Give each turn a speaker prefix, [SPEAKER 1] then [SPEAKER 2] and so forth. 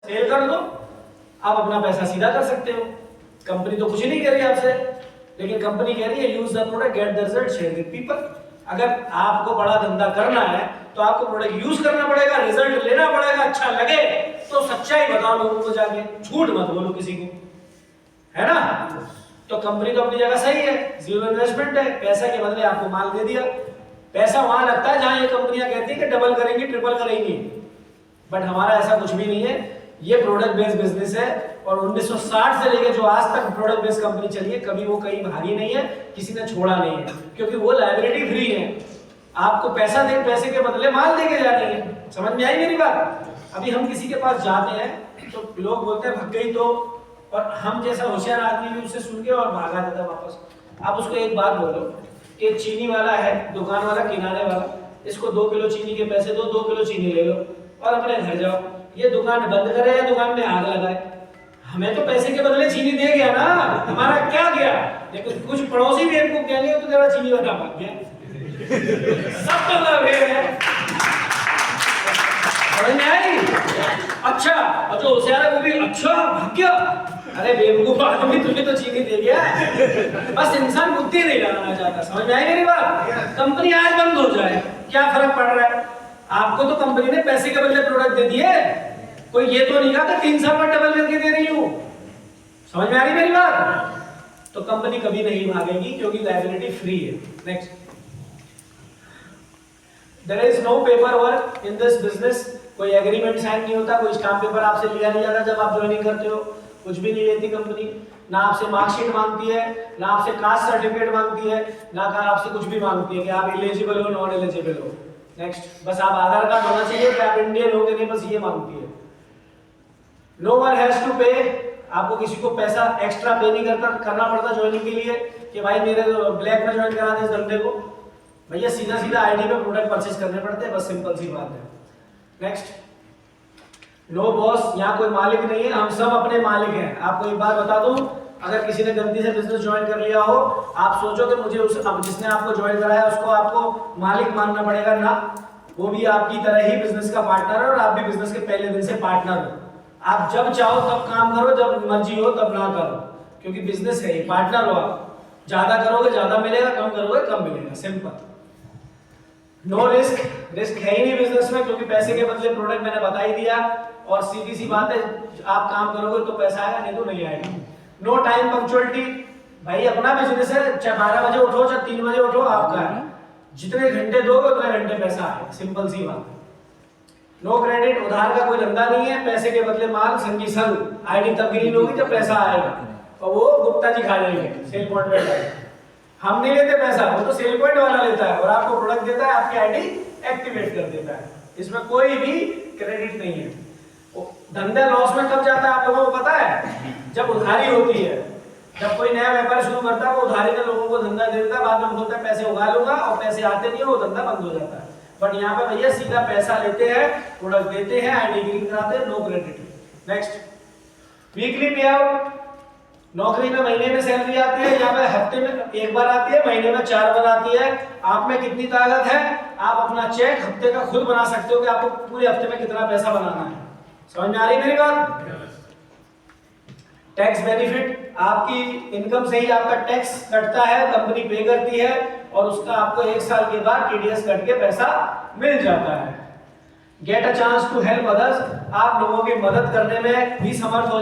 [SPEAKER 1] Cell कर दो, आप अपना पैसा सीधा कर सकते हो। कंपनी तो कुछ नहीं कह रही आपसे, लेकिन कंपनी कह रही है use the product, get the result, share with people. अगर आपको बड़ा धंधा करना है तो आपको प्रोडक्ट यूज करना पड़ेगा, रिजल्ट लेना पड़ेगा, अच्छा लगे तो सच्चाई बताओ लोगों को, जाके झूठ मत बोलो किसी को, है ना। तो कंपनी तो अपनी जगह सही है, जीरो इन्वेस्टमेंट है, पैसा के बदले आपको माल दे दिया। पैसा वहां लगता है जहां ये कंपनियां कहती है कि डबल करेंगी, ट्रिपल करेंगी, बट हमारा ऐसा कुछ भी नहीं है। ये प्रोडक्ट बेस्ड बिजनेस है और 1960 से लेकर जो आज तक प्रोडक्ट बेस्ड कंपनी चली है, कभी वो कहीं भागी नहीं है, किसी ने छोड़ा नहीं है, क्योंकि वो लायबिलिटी फ्री है। आपको पैसा दे, पैसे के बदले माल देके जा रही है। समझ में आई मेरी बात? अभी हम किसी के पास जाते हैं तो लोग बोलते हैं भाग गई तो, और हम जैसा होशियार आदमी भी उससे सुन के और भागा देता वापस। आप उसको एक बात बोलो कि एक चीनी वाला है, दुकान वाला, किनारे वाला, इसको 2 किलो चीनी के पैसे दो, 2 किलो चीनी ले लो और अपने घर जाओ। ये दुकान बंद करे या दुकान में आग लगाए, हमें तो पैसे के बदले चीनी दे गया ना, हमारा क्या गया। लेकिन कुछ पड़ोसी भी इनको कहेंगे तो तेरा चीनी वाला भाग गया। सब मतलब है, समझ में आई? अच्छा, और जो होशियार है वो भी अच्छा भाग गया। अरे बेवकूफ आदमी, तुझे तो चीनी दे गया। बस इंसान बुद्धि नहीं लगाना चाहता। समझ में आई मेरी बात? कंपनी आज बंद हो जाए, क्या फर्क पड़ रहा है? आपको तो कंपनी ने पैसे के बदले प्रोडक्ट दे दिए, कोई ये तो नहीं कहा कि 3 साल पर डबल करके दे रही हूं। समझ में आ रही मेरी बात? तो कंपनी कभी नहीं भागेगी क्योंकि लायबिलिटी फ्री है। Next, there is no paperwork in this business. कोई एग्रीमेंट साइन नहीं होता, कोई स्टाम्प पेपर आपसे लिया नहीं जाता जब आप ज्वाइनिंग करते हो, कुछ भी नहीं लेती कंपनी। ना आपसे मार्कशीट मांगती है, ना आपसे कास्ट सर्टिफिकेट मांगती है, ना आपसे कुछ भी मांगती है कि आप एलिजिबल हो, नॉन एलिजिबल हो। नेक्स्ट, बस आप आधार कार्ड होना चाहिए कि आप इंडियन हो कि नहीं, बस ये मांगती है। नो वन हैज टू पे, आपको किसी को पैसा एक्स्ट्रा पे नहीं करना पड़ता ज्वाइनिंग के लिए कि भाई मेरे ब्लैक में ज्वाइन करा दे इस धंधे को। भैया सीधा सीधा आईडी पे प्रोडक्ट परचेज करने पड़ते हैं, बस सिंपल सी बात है। नेक्स्ट, नो बॉस, यहाँ कोई मालिक नहीं है, हम सब अपने मालिक हैं। आपको एक बात बता दूं, अगर किसी ने गलती से बिजनेस ज्वाइन कर लिया हो, आप सोचो कि मुझे जिसने आपको ज्वाइन कराया उसको आपको मालिक मानना पड़ेगा ना, वो भी आपकी तरह ही बिजनेस का पार्टनर है और आप भी बिजनेस के पहले दिन से पार्टनर हो। आप जब चाहो तब काम करो, जब मर्जी हो तब ना करो, क्योंकि बिजनेस है, पार्टनर हो आप। ज्यादा करोगे ज्यादा मिलेगा, कम करोगे कम मिलेगा, सिंपल। नो रिस्क, रिस्क है ही नहीं बिजनेस में, क्योंकि पैसे के बदले प्रोडक्ट मैंने बता ही दिया। और सीधी सी बात है, आप काम करोगे तो पैसा आएगा, नहीं तो नहीं आएगा। नो टाइम पंक्चुअलिटी, भाई अपना बिजनेस है, चाहे 12 बजे उठो चाहे 3 बजे उठो, आपका है। जितने घंटे दोगे उतने घंटे पैसा आएगा, सिंपल सी बात है। नो क्रेडिट, उधार का कोई धंधा नहीं है, पैसे के बदले माल संगी संग। आईडी तब ग्रीन होगी जब पैसा आएगा, और वो गुप्ता जी खा जाएंगे सेल पॉइंट पे। हम नहीं लेते पैसा, वो तो सेल पॉइंट वाला लेता है और आपको प्रोडक्ट देता है, आपकी आईडी एक्टिवेट कर देता है। इसमें कोई भी क्रेडिट नहीं है। धंधा लॉस में कब जाता है आप लोगों को पता है? जब उधारी होती है। जब कोई नया व्यापार शुरू करता है वो उधारी में लोगों को धंधा दे देता है, बाद में बोलता है पैसे उगा लूंगा, और पैसे आते नहीं है, वो धंधा बंद हो जाता है। बट यहाँ पे भैया सीधा पैसा लेते हैं, प्रोडक्ट देते हैं, आईडी ग्रीन कराते हैं, नो क्रेडिट। नेक्स्ट, वीकली पे आउट। नौकरी में महीने में सैलरी आती है, यहाँ पे हफ्ते में 1 बार आती है, महीने में 4 बार आती है। आप में कितनी ताकत है, आप अपना चेक हफ्ते का खुद बना सकते हो कि आपको पूरे हफ्ते में कितना पैसा बनाना है। समझ में आ रही मेरी बात? टैक्स बेनिफिट, आपकी इनकम से ही आपका टैक्स कटता है, कंपनी पे करती है, और उसका आपको 1 साल के बाद टीडीएस कट के पैसा मिल जाता है। Get a chance to help others, आप लोगों की मदद करने में भी समर्थ हो